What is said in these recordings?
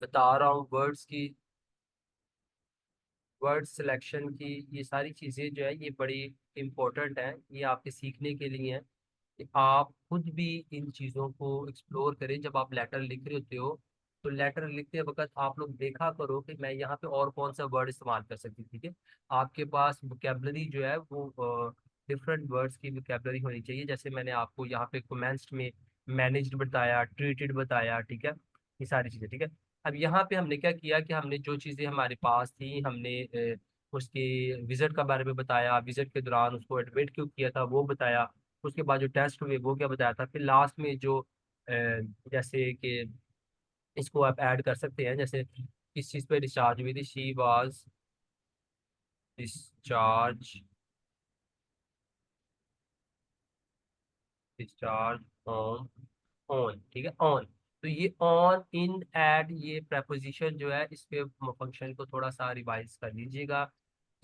बता रहा हूँ वर्ड्स की, वर्ड सिलेक्शन की, ये सारी चीज़ें जो है ये बड़ी इम्पोर्टेंट है, ये आपके सीखने के लिए है कि आप खुद भी इन चीज़ों को एक्सप्लोर करें। जब आप लेटर लिख रहे होते हो तो लेटर लिखते वक्त आप लोग देखा करो कि मैं यहाँ पे और कौन सा वर्ड इस्तेमाल कर सकती, ठीक है। आपके पास वोकेबलरी जो है वो डिफरेंट वर्ड्स की वोकेबलरी होनी चाहिए। जैसे मैंने आपको यहाँ पे कमेंस्ड में मैनेज्ड बताया, ट्रीटेड बताया, ठीक है, ये सारी चीज़ें, ठीक है। अब यहाँ पे हमने क्या किया कि हमने जो चीज़ें हमारे पास थी, हमने उसके विजिट का बारे में बताया, विजिट के दौरान उसको एडमिट क्यों किया था वो बताया, उसके बाद जो टेस्ट हुए वो क्या बताया था, फिर लास्ट में जो जैसे कि इसको आप ऐड कर सकते हैं, जैसे किस चीज़ पे डिस्चार्ज हुई थी, she was discharge, discharge on, on, ठीक है, ऑन। तो ये ऑन, इन, एट, ये preposition जो है इस पे फंक्शन को थोड़ा सा रिवाइज कर लीजिएगा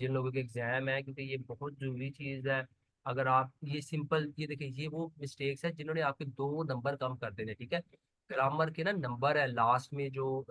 जिन लोगों के एग्जाम है, क्योंकि ये बहुत जरूरी चीज़ है। अगर आप ये सिंपल, ये देखिए ये वो मिस्टेक्स है जिन्होंने आपके 2 नंबर कम कर देने, ठीक है। ग्रामर के ना नंबर है लास्ट में, जो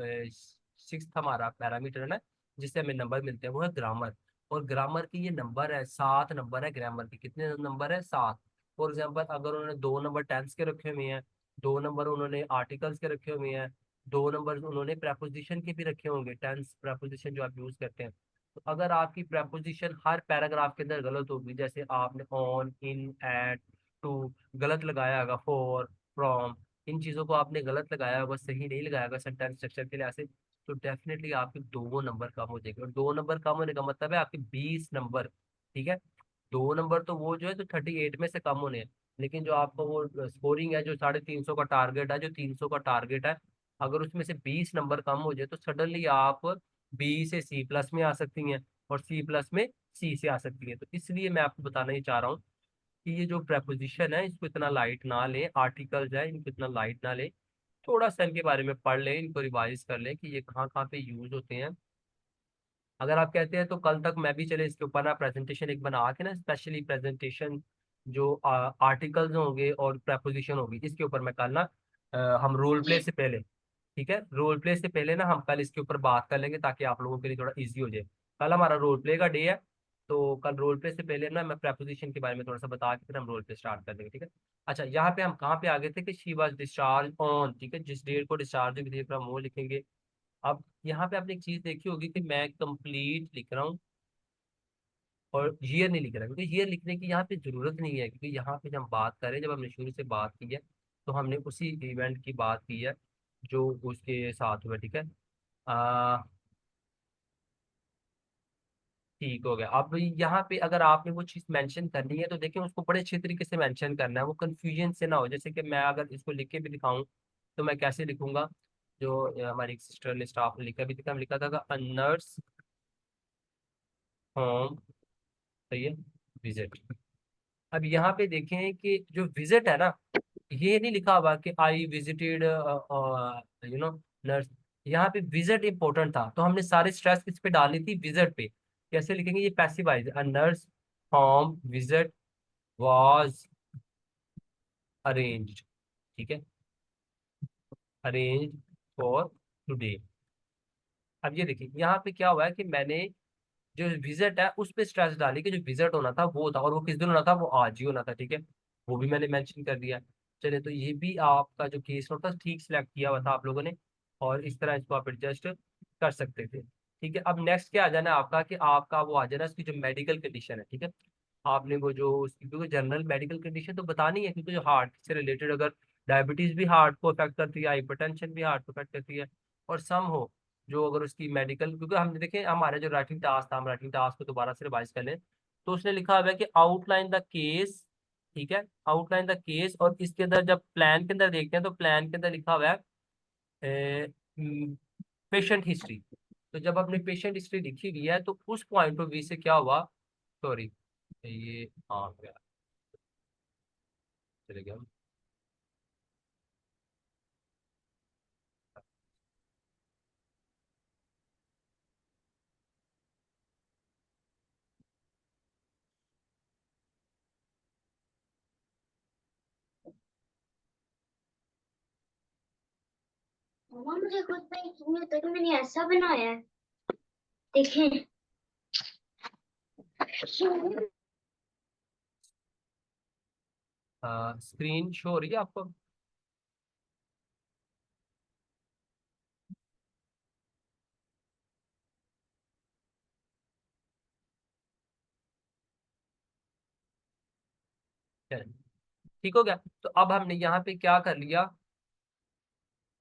6th हमारा पैरामीटर है ना जिससे हमें नंबर मिलते हैं, वो है ग्रामर। और ग्रामर की ये नंबर है 7 नंबर है, ग्रामर के कितने नंबर है, 7। फॉर एग्जाम्पल अगर उन्होंने 2 नंबर टेंस के रखे हुए हैं, 2 नंबर उन्होंने आर्टिकल्स के रखे हुए हैं, 2 नंबर उन्होंने प्रेपोजिशन के भी रखे होंगे, टेंस प्रेपोजिशन जो आप यूज करते हैं। तो अगर आपकी प्रेपोजिशन हर पैराग्राफ के अंदर गलत होगी, जैसे आपने ऑन, इन, एट, टू गलत लगाया होगा, फॉर, फ्रॉम, इन चीजों को आपने गलत लगाया होगा, सही नहीं लगाया होगा सेंटेंस स्ट्रक्चर के लिए, तो डेफिनेटली आपके 2 नंबर कम हो जाएंगे। और 2 नंबर कम होने का मतलब है आपके 20 नंबर, ठीक है। 2 नंबर तो वो जो है तो 38 में से कम होने हैं, लेकिन जो आपका वो स्कोरिंग है, जो 350 का टारगेट है, जो 300 का टारगेट है, अगर उसमें से 20 नंबर कम हो जाए तो सडनली आप बी से सी प्लस में आ सकती हैं, और सी प्लस में सी से आ सकती हैं। तो इसलिए मैं आपको बताना ही चाह रहा हूँ कि ये जो प्रेपोजिशन है इसको इतना लाइट ना लें, आर्टिकल्स है इनको इतना लाइट ना लें, थोड़ा सा इनके बारे में पढ़ लें, इनको रिवाइज कर लें कि ये कहाँ कहाँ पे यूज होते हैं। अगर आप कहते हैं तो कल तक मैं भी चले इसके ऊपर ना प्रेजेंटेशन एक बना के ना, स्पेशली प्रेजेंटेशन जो आर्टिकल्स होंगे और प्रेपोजिशन होगी इसके ऊपर मैं कल ना हम रोल प्ले से पहले, ठीक है, रोल प्ले से पहले ना हम कल इसके ऊपर बात कर लेंगे ताकि आप लोगों के लिए थोड़ा इजी हो जाए। कल हमारा रोल प्ले का डे है, तो कल रोल प्ले से पहले ना मैं प्रेपोजिशन के बारे में थोड़ा सा बता के फिर हम रोल प्ले स्टार्ट कर देंगे, ठीक है। अच्छा, यहाँ पे हम कहाँ पे आ गए थे कि शी वॉज डिस्चार्ज ऑन, ठीक है, जिस डेट को डिस्चार्ज हुई थी फिर हम वो लिखेंगे। अब यहाँ पे आपने एक चीज देखी होगी कि मैं कंप्लीट लिख रहा हूँ और ईयर नहीं लिख रहा, क्योंकि ईयर लिखने की यहाँ पे जरूरत नहीं है, क्योंकि यहाँ पे जब हम बात करें, जब हमने शुरू से बात की है तो हमने उसी इवेंट की बात की है जो उसके साथ हुआ, ठीक है। आ, ठीक हो गया। अब यहाँ पे अगर आपने वो चीज मेंशन करनी है तो देखिए उसको बड़े अच्छे तरीके से मेंशन करना है, वो कंफ्यूजन से ना हो। जैसे कि मैं अगर इसको लिख के भी दिखाऊं तो मैं कैसे लिखूंगा, जो हमारी एक सिस्टर ने, स्टाफ ने लिखा भी था, हम लिखा था नर्स होम, सही है, विजिट। अब यहाँ पे देखें कि जो विजिट है ना, ये नहीं लिखा हुआ कि I visited you know nurse, यहाँ पे विजिट इंपॉर्टेंट था तो हमने सारे स्ट्रेस किस पे डालनी थी, विजिट पे। कैसे लिखेंगे, ये passivise, a nurse home visit was arranged, ठीक है, अरेंज फॉर टुडे। अब ये देखिए यहाँ पे क्या हुआ है कि मैंने जो विजिट है उस पे स्ट्रेस डाली कि जो विजिट होना था वो था, और वो किस दिन होना था, वो आज ही होना था, ठीक है, वो भी मैंने मेंशन कर दिया। चलिए, तो ये भी आपका जो केस नोट था ठीक सिलेक्ट किया हुआ था आप लोगों ने, और इस तरह इसको आप एडजस्ट कर सकते थे, ठीक है। अब नेक्स्ट क्या आ जाना है आपका, कि आपका वो आ जाना है उसकी जो मेडिकल कंडीशन है, ठीक है। आपने वो जो उसकी, क्योंकि जनरल मेडिकल कंडीशन तो बतानी है, क्योंकि जो हार्ट से रिलेटेड, अगर डायबिटीज भी हार्ट को अफेक्ट करती है, हाइपरटेंशन भी हार्ट को अफेक्ट करती है, और सम हो जो अगर उसकी मेडिकल, क्योंकि हमने देखे हमारे जो राइटिंग टास्क था, हम राइटिंग टास्क को दोबारा से रिवाइज कर लें, तो उसने लिखा हुआ है कि आउटलाइन द केस, ठीक है, आउटलाइन द केस। और इसके अंदर जब प्लान के अंदर देखते हैं तो प्लान के अंदर लिखा हुआ है पेशेंट हिस्ट्री। तो जब अपनी पेशेंट हिस्ट्री लिखी गई है तो उस पॉइंट ऑफ व्यू से क्या हुआ, सॉरी, ये हाँ गया, चले गया। मुझे खुद पे यकीन नहीं होता कि मैंने ऐसा बनाया है। देखें। स्क्रीन शो हो रही है आपको? ठीक हो गया। तो अब हमने यहाँ पे क्या कर लिया,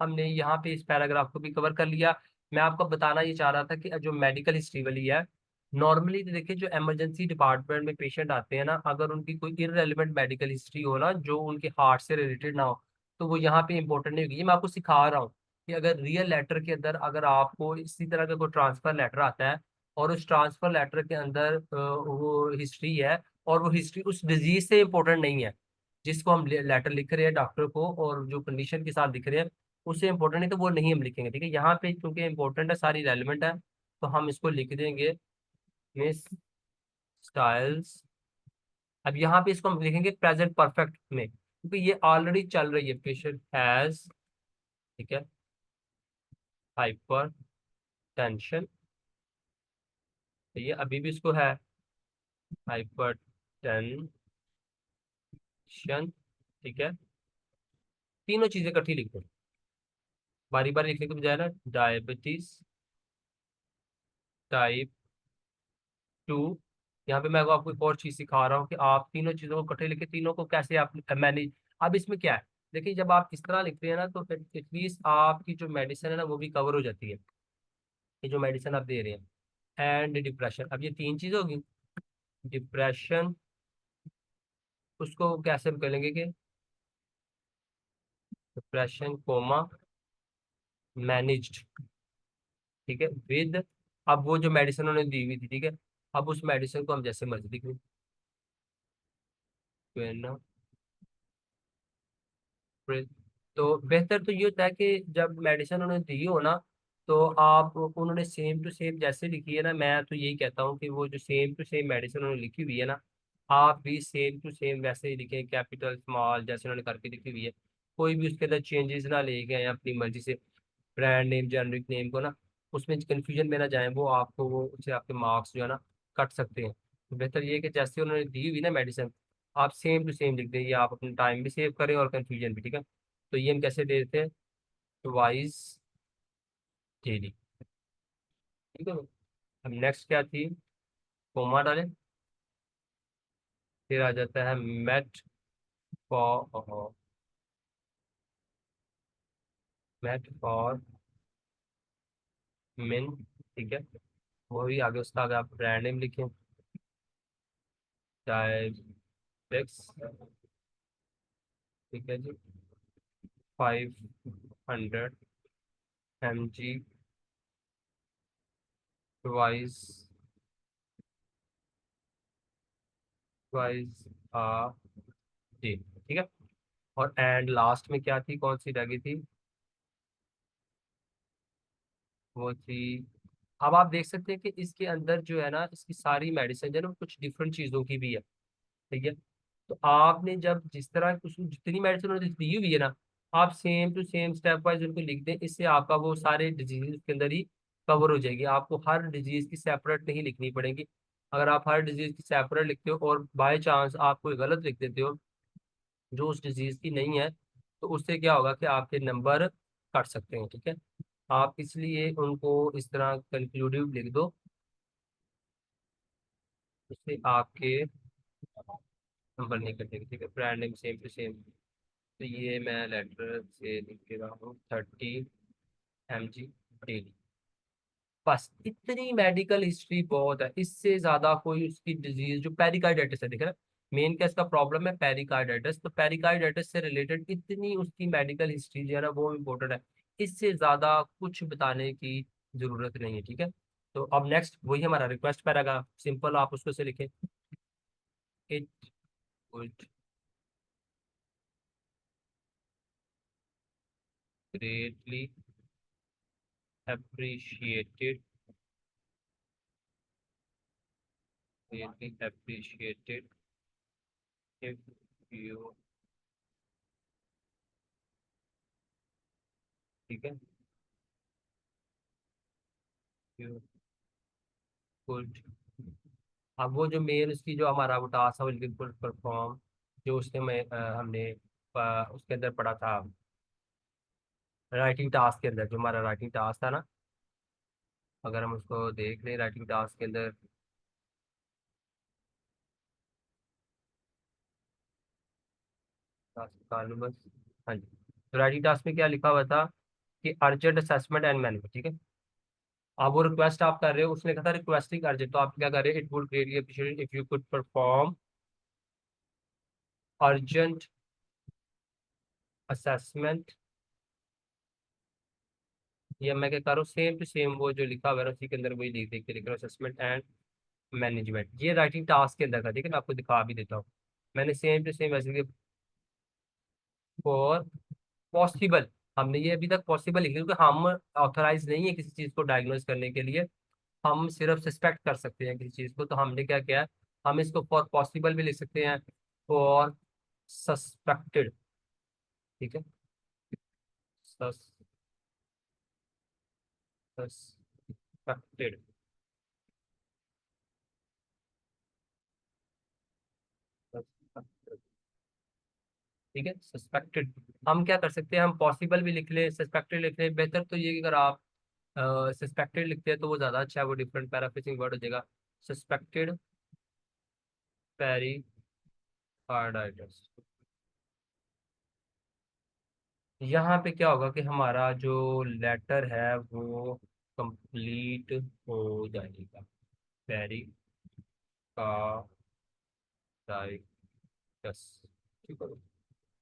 हमने यहाँ पे इस पैराग्राफ को भी कवर कर लिया। मैं आपको बताना ये चाह रहा था कि जो मेडिकल हिस्ट्री वाली है, नॉर्मली तो देखिए जो इमरजेंसी डिपार्टमेंट में पेशेंट आते हैं ना, अगर उनकी कोई इररेलेवेंट मेडिकल हिस्ट्री हो ना, जो उनके हार्ट से रिलेटेड ना हो, तो वो यहाँ पे इंपॉर्टेंट नहीं होगी। ये मैं आपको सिखा रहा हूँ कि अगर रियल लेटर के अंदर अगर आपको इसी तरह का कोई ट्रांसफर लेटर आता है, और उस ट्रांसफर लेटर के अंदर वो हिस्ट्री है, और वो हिस्ट्री उस डिजीज से इंपॉर्टेंट नहीं है जिसको हम लेटर लिख रहे हैं डॉक्टर को, और जो कंडीशन के साथ लिख रहे हैं उससे इंपॉर्टेंट है, तो वो नहीं हम लिखेंगे। ठीक है, यहाँ पे क्योंकि इंपॉर्टेंट है, सारी रेलिवेंट है, तो हम इसको लिख देंगे मिस स्टाइल्स। अब यहाँ पे इसको हम लिखेंगे प्रेजेंट परफेक्ट में, क्योंकि ये ऑलरेडी चल रही है, पेशेंट हैज, ठीक है, हाइपर टेंशन, तो ये अभी भी इसको है हाइपर टेंशन, ठीक है। तीनों चीजें इकट्ठी लिख दो, बारी बारी लिखने के बजाय ना, डायबिटीज टाइप 2। यहाँ पे मैं आपको एक और चीज सिखा रहा हूँ कि आप तीनों चीजों को इकट्ठे लिखे, तीनों को कैसे आप मैनेज। अब इसमें क्या है, देखिए जब आप इस तरह लिखते हैं ना, तो फिर एटलीस्ट आपकी जो मेडिसिन है ना वो भी कवर हो जाती है, ये जो मेडिसिन आप दे रहे हैं। एंड डिप्रेशन, अब ये तीन चीज होगी। डिप्रेशन, उसको कैसे हम करेंगे कि डिप्रेशन कोमा मैनेज्ड, ठीक है, विद, अब वो जो मेडिसिन उन्होंने दी हुई थी, ठीक है, अब उस मेडिसिन को हम जैसे मर्जी लिख लें। तो बेहतर तो ये होता है कि जब मेडिसिन उन्होंने दी हो ना, तो आप उन्होंने सेम टू सेम जैसे लिखी है ना, मैं तो यही कहता हूँ कि वो जो सेम टू सेम मेडिसिन उन्होंने लिखी हुई है ना, आप भी सेम टू सेम वैसे ही लिखें, कैपिटल स्मॉल जैसे उन्होंने करके लिखी हुई है। कोई भी उसके अंदर चेंजेस ना ले गए अपनी मर्जी से, ब्रांड नेम जेनरिक नेम को ना, उसमें कंफ्यूजन में ना जाए, वो आपको वो उससे आपके मार्क्स जो है ना कट सकते हैं। तो बेहतर ये है कि जैसे उन्होंने दी हुई ना मेडिसिन, आप सेम टू सेम लिख दें, ये आप अपना टाइम भी सेव करें और कंफ्यूजन भी, ठीक है। तो ये हम कैसे दे देते हैं, ट्वाइस डेली, ठीक है। अब नेक्स्ट क्या थी, कोमा डालें, फिर आ जाता है मेट फॉर, मेट फॉर मिन, ठीक है। वही आगे उसका आगे आप ब्रांड नेम लिखें, डायबेक्स, ठीक है जी, 500 mg ट्वाइस, ट्वाइस आ डे, ठीक है। और एंड लास्ट में क्या थी, कौन सी रह गई थी, वो थी, अब आप देख सकते हैं कि इसके अंदर जो है ना, इसकी सारी मेडिसिन जो है ना कुछ डिफरेंट चीज़ों की भी है, ठीक है। तो आपने जब जिस तरह उसमें जितनी मेडिसिन उन्होंने दी हुई है ना, आप same to same step wise उनको लिख दें, इससे आपका वो सारे डिजीज के अंदर ही कवर हो जाएगी, आपको हर डिजीज की सेपरेट नहीं लिखनी पड़ेगी। अगर आप हर डिजीज की सेपरेट लिखते हो और बाय चांस आप कोई गलत लिख देते हो जो उस डिजीज की नहीं है, तो उससे क्या होगा कि आपके नंबर कट सकते हैं, ठीक है। आप इसलिए उनको इस तरह कंक्लूडिव लिख दो, उससे आपके नंबर नहीं कटेंगे, ठीक है। Brand name same to same, तो ये मैं लेटर से लिख के रहा हूँ 30 mg डेली। बस इतनी मेडिकल हिस्ट्री बहुत है, इससे ज्यादा कोई उसकी डिजीज जो पेरिकार्डाइटिस है, देख रहे हैं मेन क्या इसका प्रॉब्लम है, पेरिकार्डाइटिस, तो पेरिकार्डाइटिस से रिलेटेड इतनी उसकी मेडिकल हिस्ट्री जो है ना वो इम्पोर्टेंट है, इससे ज्यादा कुछ बताने की जरूरत नहीं है, ठीक है। तो अब नेक्स्ट वही हमारा रिक्वेस्ट पैराग्राफ, सिंपल आप उसको से लिखें, it would greatly appreciated, greatly appreciated if you, ठीक है, यू कुड। अब वो जो मेन उसकी जो हमारा वो टास्क है वो बिल्कुल परफॉर्म, जो उसने हमने उसके अंदर पढ़ा था, राइटिंग टास्क के अंदर जो हमारा राइटिंग टास्क था ना, अगर हम उसको देख लें राइटिंग टास्क के अंदर, बस, हाँ जी, तो राइटिंग टास्क में क्या लिखा हुआ था कि अर्जेंट असेसमेंट एंड मैनेजमेंट, ठीक है। आप वो रिक्वेस्ट आप कर रहे हो, उसने कहा था रिक्वेस्टिंग अर्जेंट, तो आप क्या कर रहे हैं, it would greatly appreciate if you could perform urgent assessment, या मैं क्या कर रहा हूँ सेम टू सेम वो जो लिखा हुआ है ना, उसी के अंदर वही लिख देख के लिख रहा हूँ, असेसमेंट एंड मैनेजमेंट, ये राइटिंग टास्क के अंदर था, ठीक है, मैं आपको दिखा भी देता हूँ। मैंने सेम टू सेम ऐसे फॉर पॉसिबल, हमने ये अभी तक पॉसिबल लिखा क्योंकि हम ऑथराइज नहीं है किसी चीज़ को डायग्नोज करने के लिए, हम सिर्फ सस्पेक्ट कर सकते हैं किसी चीज़ को, तो हमने क्या किया है, हम इसको फॉर पॉसिबल भी लिख सकते हैं, फॉर सस्पेक्टेड, ठीक है, सस सस्पेक्टेड, ठीक है, सस्पेक्टेड। हम क्या कर सकते हैं, हम पॉसिबल भी लिख ले, सस्पेक्टेड लिख ले, बेहतर तो ये कि अगर आप सस्पेक्टेड लिखते हैं तो वो ज़्यादा अच्छा है, वो डिफरेंट पैराफ्रेजिंग वर्ड हो जाएगा, सस्पेक्टेड पेरिकार्डाइटिस। यहाँ पे क्या होगा कि हमारा जो लेटर है वो कंप्लीट हो जाएगा, पेरिकार्डाइटिस, ठीक है।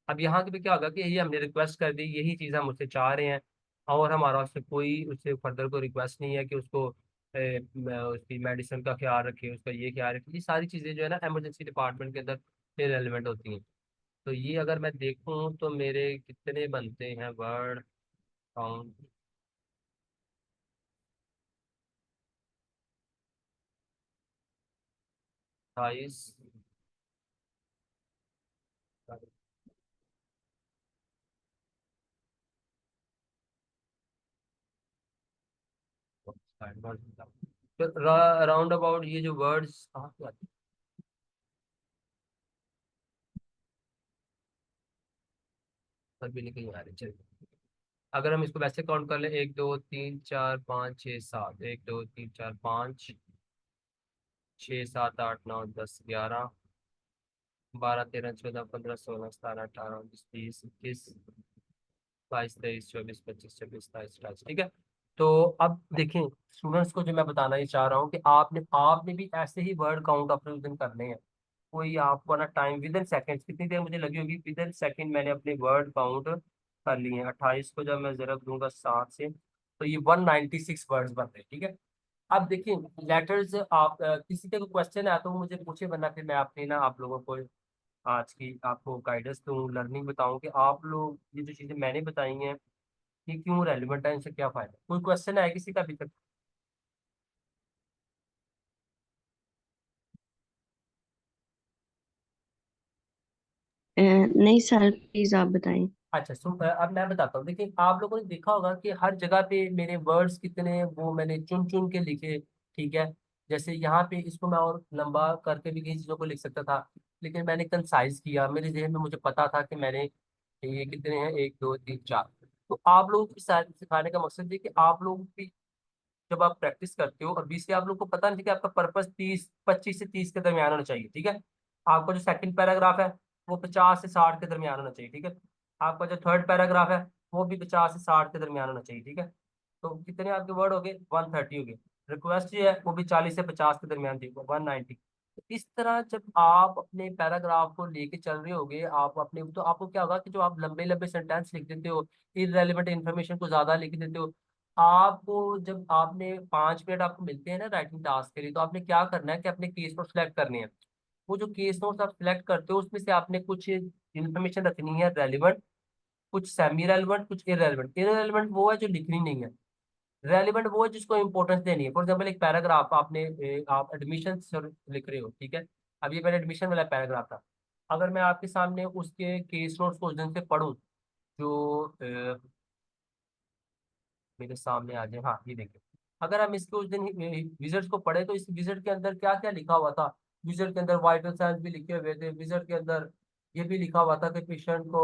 अब यहाँ पे क्या होगा कि ये हमने रिक्वेस्ट कर दी, यही चीज़ हम उससे चाह रहे हैं, और हमारा उससे कोई उससे फर्दर कोई रिक्वेस्ट नहीं है कि उसको उसकी मेडिसिन का ख्याल रखे, उसका ये ख्याल रखे, ये सारी चीज़ें जो है ना इमरजेंसी डिपार्टमेंट के अंदर रेलिवेंट होती हैं। तो ये अगर मैं देखूँ तो मेरे कितने बनते हैं वर्ड काउंट, 28, राउंड अबाउट ये जो वर्ड्स भी नहीं आ रहे, चलिए अगर हम इसको वैसे काउंट कर ले, 1 2 3 4 5 6 7, 1 2 3 4 5 6 7 8 9 10 11 12 13 14 15 16 17 18 19 20 21 22 23 24 25 26 27 28 29, ठीक है। तो अब देखें, स्टूडेंट्स को जो मैं बताना ही चाह रहा हूँ कि आपने आपने भी ऐसे ही वर्ड काउंट अपने उस दिन करने हैं। कोई आपको ना टाइम विद इन सेकेंड्स, कितनी देर मुझे लगी होगी, विद इन सेकेंड मैंने अपने वर्ड काउंट कर लिए हैं। 28 को जब मैं जरा दूंगा 7 से, तो ये 196 वर्ड्स बन रहे हैं, ठीक है। अब देखिए लेटर्स, आप किसी का कोई क्वेश्चन है तो वो मुझे पूछे, वरना फिर मैं अपनी ना आप लोगों को आज की आपको गाइडेंस दूँ, लर्निंग बताऊँ कि आप लोग ये जो चीज़ें मैंने बताई हैं ये क्यों रेलिवेंट है, इनसे क्या फायदा। कोई क्वेश्चन है किसी का अभी तक? नहीं सर, प्लीज आप बताएं। अच्छा सुन, अब मैं बताता हूँ। देखिए आप लोगों ने देखा होगा कि हर जगह पे मेरे वर्ड्स कितने वो मैंने चुन चुन के लिखे, ठीक है। जैसे यहाँ पे इसको मैं और लंबा करके भी कई चीज़ों को लिख सकता था, लेकिन मैंने कंसाइज किया, मेरे जहन में मुझे पता था कि मैंने ये कितने हैं, 1 2 3 4। तो आप लोगों को सिखाने का मकसद है कि आप लोग भी जब आप प्रैक्टिस करते हो, और 20 से आप लोग को पता नहीं कि आपका पर्पस 25 से 30 के दरमियान होना चाहिए, ठीक है। आपका जो सेकंड पैराग्राफ है वो 50 से 60 के दरमियान होना चाहिए, ठीक है। आपका जो थर्ड पैराग्राफ है वो भी 50 से 60 के दरमियान होना चाहिए, ठीक है। तो कितने आपके वर्ड हो गए, 130 हो गए। रिक्वेस्ट जो है वो भी 40 से 50 के दरमियान थी, 190। तो इस तरह जब आप अपने पैराग्राफ को लेके चल रहे होगे, आप अपने, तो आपको क्या होगा कि जो आप लंबे लंबे सेंटेंस लिख देते हो, इररेलेवेंट इन्फॉर्मेशन को ज्यादा लिख देते हो, आपको जब आपने 5 मिनट आपको मिलते हैं ना राइटिंग टास्क के लिए, तो आपने क्या करना है कि अपने केस नोट सेलेक्ट करने हैं। वो जो केस नोट्स आप सिलेक्ट करते हो उसमें से आपने कुछ इन्फॉर्मेशन रखनी है रेलिवेंट, कुछ सेमी रेलिवेंट, कुछ इरेलीवेंट। इरेलीवेंट वो है जो लिखनी नहीं है, रेलिवेंट वो है जिसको इंपॉर्टेंस देनी है। फॉर एग्जाम्पल एक पैराग्राफ आपने आप एडमिशन लिख रहे हो, ठीक है। अब ये मेरा एडमिशन वाला पैराग्राफ था, अगर मैं आपके सामने उसके केस नोट्स को उस दिन से पढ़ूं, जो मेरे सामने आ जाए, हाँ ये देखिए, अगर हम इसके उस दिन विजिट को पढ़े तो इस विजिट के अंदर क्या क्या लिखा हुआ था, विजिट के अंदर वाइटल साइंस भी लिखे हुए थे, विजिट के अंदर ये भी लिखा हुआ था कि पेशेंट को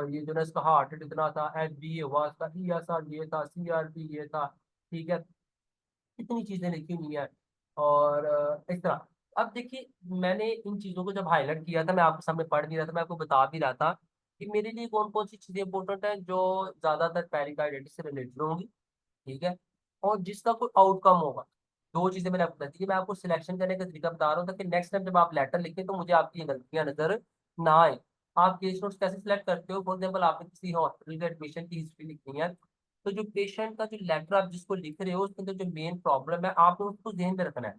ये जो है इसका हार्ट रेट इतना था, एच बी ये हुआ, इसका ई एस आर ये था, सी आर पी ये था, ठीक है, कितनी चीजें लिखी हुई हैं। और इस तरह अब देखिए, मैंने इन चीजों को जब हाईलाइट किया था, मैं आपके सामने पढ़ भी रहा था, मैं आपको बता भी रहा था कि मेरे लिए कौन कौन सी चीजें इंपॉर्टेंट है जो ज्यादातर पेरिकार्डिटिस से रिलेटेड होंगी, ठीक है, और जिसका कोई आउटकम होगा। दो चीजें मैंने आपको बताई थी, मैं आपको सिलेक्शन करने का तरीका बता रहा हूँ ताकि नेक्स्ट टाइम जब आप लेटर लिखें तो मुझे आपकी ये गलतियां नजर ना आए। आप केस नोट्स कैसे सिलेक्ट करते हो, फॉर एग्जाम्पल आपने किसी हॉस्पिटल के एडमिशन की हिस्ट्री लिखनी है, तो जो पेशेंट का जो लेटर आप जिसको लिख रहे हो उसके अंदर जो मेन प्रॉब्लम है आपको उसको ध्यान में रखना है।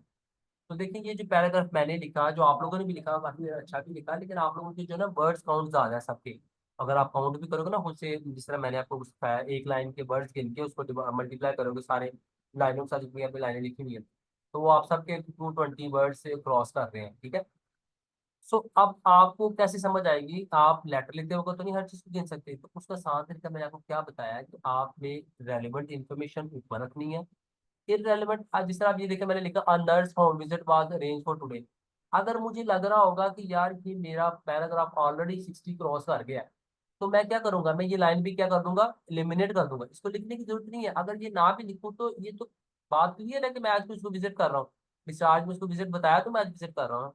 तो देखिए ये जो पैराग्राफ मैंने लिखा, जो आप लोगों ने भी लिखा, काफी अच्छा भी लिखा, लेकिन आप लोगों के जो ना वर्ड्स काउंट ज्यादा है सबके। अगर आप काउंट भी करोगे ना खुद से, जिस तरह मैंने आपको सिखाया, एक लाइन के वर्ड्स गिन के उसको मल्टीप्लाई करोगे सारे लाइनों के साथ जितनी आपने लाइनें लिखी हुई है, तो वो आप सबके 220 वर्ड से क्रॉस कर रहे हैं, ठीक है। सो अब आपको कैसे समझ आएगी, आप लेटर लिखते होगा तो नहीं हर चीज को गिन सकते, तो उसका आसान तरीका मैंने आपको क्या बताया है कि आपने रेलिवेंट इन्फॉर्मेशन ऊपर रखनी है, इररेलेवेंट। आज जिस तरह आप ये देखें, मैंने लिखा a nurse home visit was arrange for today. अगर मुझे लग रहा होगा कि यार ये मेरा पैराग्राफ ऑलरेडी 60 क्रॉस कर गया है, तो मैं क्या करूंगा, मैं ये लाइन भी क्या कर दूंगा, एलिमिनेट कर दूंगा, इसको लिखने की जरूरत नहीं है। अगर ये ना भी लिखूं तो ये तो बात क्लियर है कि मैं आज को इसको विजिट कर रहा हूँ, डिस्चार्ज में उसको विजिट बताया तो मैं आज विजिट कर रहा हूँ,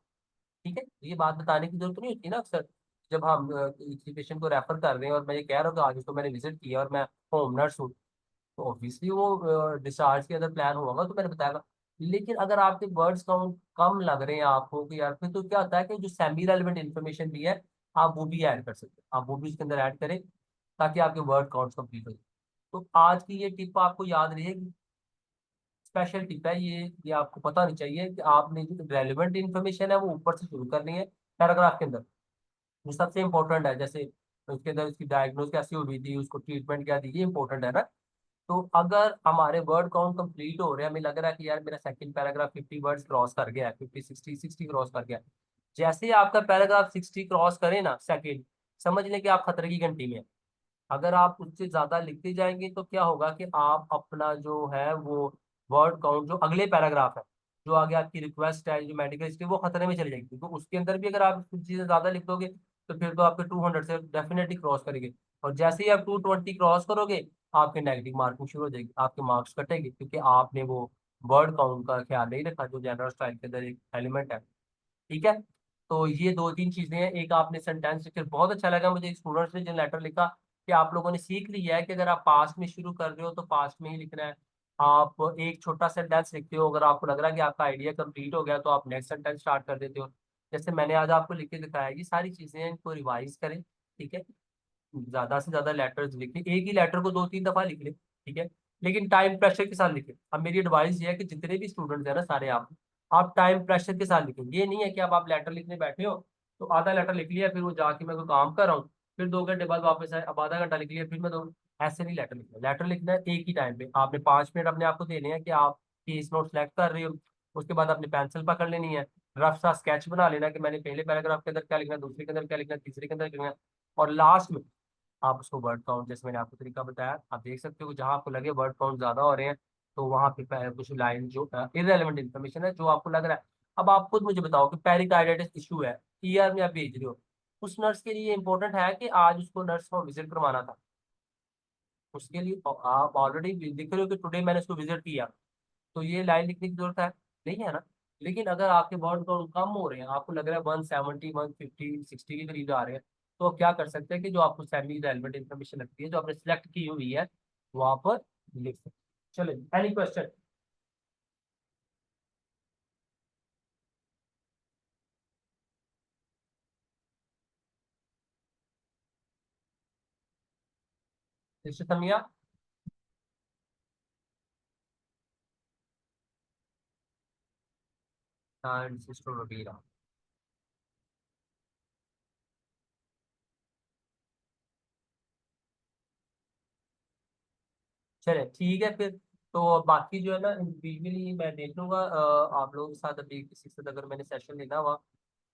ठीक है। ये बात बताने की जरूरत नहीं होती ना अक्सर, जब हम किसी पेशेंट को रेफर कर रहे हैं और मैं ये कह रहा हूँ कि आज उसको मैंने विजिट किया और मैं होम नर्स हूँ, तो ऑब्वियसली वो डिस्चार्ज के अंदर प्लान होगा तो मैंने बताया। लेकिन अगर आपके वर्ड्स काउंट कम लग रहे हैं आपको कि यार, फिर तो क्या होता है कि जो सेमी रेलिवेंट इन्फॉर्मेशन भी है आप वो भी ऐड कर सकते हैं, आप वो भी उसके अंदर ऐड करें ताकि आपके वर्ड काउंट्स कंप्लीट हो जाए। तो आज की ये टिप आपको याद रहेगी, स्पेशल टिप है ये आपको पता नहीं चाहिए कि आपने जो रेलिवेंट इन्फॉर्मेशन है वो ऊपर से शुरू करनी है पैराग्राफ के अंदर, जो सबसे इंपॉर्टेंट है, जैसे उसके अंदर उसकी डायग्नोज कैसी हुई थी, उसको ट्रीटमेंट क्या दी, ये इंपॉर्टेंट है ना। तो अगर हमारे वर्ड काउंट कंप्लीट हो रहे हैं, हमें लग रहा है कि यार मेरा सेकंड पैराग्राफ 50 वर्ड्स क्रॉस कर गया है, 50 60 क्रॉस कर गया है, जैसे ही आपका पैराग्राफ 60 क्रॉस करे ना सेकंड, समझ लें कि आप खतरे की घंटी में हैं। अगर आप उससे ज्यादा लिखते जाएंगे तो क्या होगा कि आप अपना जो है वो वर्ड काउंट, जो अगले पैराग्राफ है, जो आगे आपकी रिक्वेस्ट है, जो मेडिकल हिस्ट्री, वो खतरे में चली जाएगी। तो उसके अंदर भी अगर आप कुछ चीजें ज्यादा लिख दोगे तो फिर तो आपके 200 से डेफिनेटली क्रॉस करेंगे, और जैसे ही आप 220 क्रॉस करोगे आपके नेगेटिव मार्किंग शुरू हो जाएगी, आपके मार्क्स कटेंगे, क्योंकि आपने वो वर्ड काउंट का ख्याल नहीं रखा जो जनरल स्टाइल के अंदर एक एलिमेंट है, ठीक है। तो ये दो तीन चीजें हैं, एक आपने सेंटेंस लिखे, बहुत अच्छा लगा मुझे स्टूडेंट्स ने जो लेटर लिखा कि आप लोगों ने सीख लिया है कि अगर आप पास्ट में शुरू कर रहे हो तो पास्ट में ही लिखना है। आप एक छोटा सेंटेंस लिखते हो, अगर आपको लग रहा है कि आपका आइडिया कंप्लीट हो गया तो आप नेक्स्ट सेंटेंस स्टार्ट कर देते हो, जैसे मैंने आज आपको लिख के दिखाया। ये सारी चीजें हैं, इनको रिवाइज करें, ठीक है। ज्यादा से ज्यादा लेटर्स लिखें, एक ही लेटर को 2 3 दफा लिख लें, ठीक है, लेकिन टाइम प्रेशर के साथ लिखें। अब मेरी एडवाइस ये है कि जितने भी स्टूडेंट्स हैं ना सारे, आप टाइम प्रेशर के साथ लिखें। ये नहीं है कि अब आप लेटर लिखने बैठे हो तो आधा लेटर लिख लिया, फिर वो जाके मैं कोई काम कर रहा हूँ, फिर 2 घंटे बाद वापस आए, अब आधा घंटा लिख लिया, फिर मैं दो। ऐसे नहीं लेटर लिखना, लेटर लिखना है एक ही टाइम पे। आपने 5 मिनट अपने आप को देने हैं कि आप केस नोट सेलेक्ट कर रहे हो, उसके बाद अपनी पेंसिल पकड़ लेनी है, रफ सा स्केच बना लेना कि मैंने पहले पैराग्राफ के अंदर क्या लिखना है, दूसरे के अंदर क्या लिखना है, तीसरे के अंदर क्या लिखना है, और लास्ट में आप उसको वर्ड काउंट, जैसे मैंने आपको तरीका बताया, आप देख सकते हो कि जहां आपको लगे वर्ड काउंट ज्यादा हो रहे हैं तो वहां पे कुछ लाइन जो इररेलेवेंट इन्फॉर्मेशन है जो आपको लग रहा है। अब आप खुद मुझे बताओ कि पेरिकार्डिटिस इशू है, ईआर में आप भेज रहे हो, उस नर्स के लिए इंपॉर्टेंट है कि आज उसको नर्स को विजिट करवाना था, उसके लिए आप ऑलरेडी लिख रहे हो कि टुडे मैंने उसको विजिट किया, तो ये लाइन लिखने की जरूरत है नहीं है ना। लेकिन अगर आपके वर्ड काउंट कम हो रहे हैं, आपको लग रहा है 170 150 60 के करीब आ रहे हैं, तो आप क्या कर सकते हैं कि जो आपको सेमी रेलेवेंट इन्फॉर्मेशन लगती है जो आपने सिलेक्ट की हुई है वो आप लिख सकते हैं। चलो, any question. Sister Samiya. And sister Rabira. चले ठीक है फिर। तो बाकी जो है ना इंडिविजुअली मैं देख लूंगा आप लोगों के साथ, अभी किसी से अगर मैंने सेशन लेना हुआ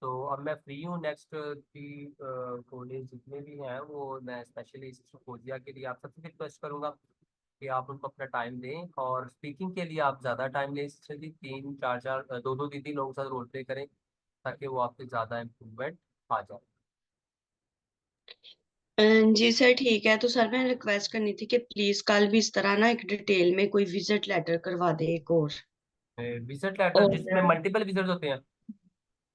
तो अब मैं फ्री हूँ। नेक्स्ट की कॉलेज जितने भी हैं वो मैं स्पेशली फोजिया के लिए आप सबसे रिक्वेस्ट करूंगा कि आप उनको अपना टाइम दें, और स्पीकिंग के लिए आप ज़्यादा टाइम लें, इसलिए 3 4 4 2 2 3 3 लोगों के साथ रोल प्ले करें ताकि वो आपके ज़्यादा इम्प्रूवमेंट आ जाए। जी सर ठीक है। तो सर मैं रिक्वेस्ट करनी थी कि प्लीज कल भी इस तरह ना एक डिटेल में कोई विजिट लेटर करवा दे एक और। विजिट लेटर जिसमें और मल्टीपल विजिट होते हैं।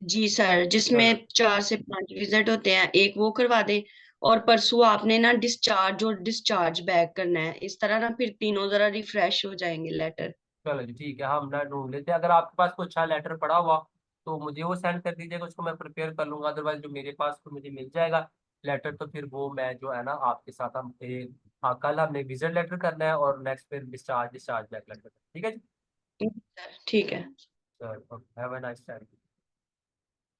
जी सर, चलो जिसमें 4 से 5 विजिट होते हैं, एक वो करवा दे। और परसों आपने ना डिस्चार्ज और डिस्चार्ज बैक करना है, इस तरह ना फिर तीनों जरा रिफ्रेश हो जाएंगे लेटर। चलो जी ठीक है, हम ना ढूंढ लेते हैं। अगर आपके पास कोई अच्छा लेटर पड़ा हुआ तो मुझे वो सेंड कर दीजिएगा, उसको मैं प्रिपेयर कर लूंगा। अदरवाइज जो मेरे पास तो मुझे मिल जाएगा लेटर, तो फिर वो मैं जो है ना आपके साथ हम हाँ कल हमने विजिट लेटर करना है और नेक्स्ट फिर डिस्चार्ज डिस्चार्ज बैक लेटर, ठीक है जी। ठीक है। चलो हैव अ नाइस टाइम।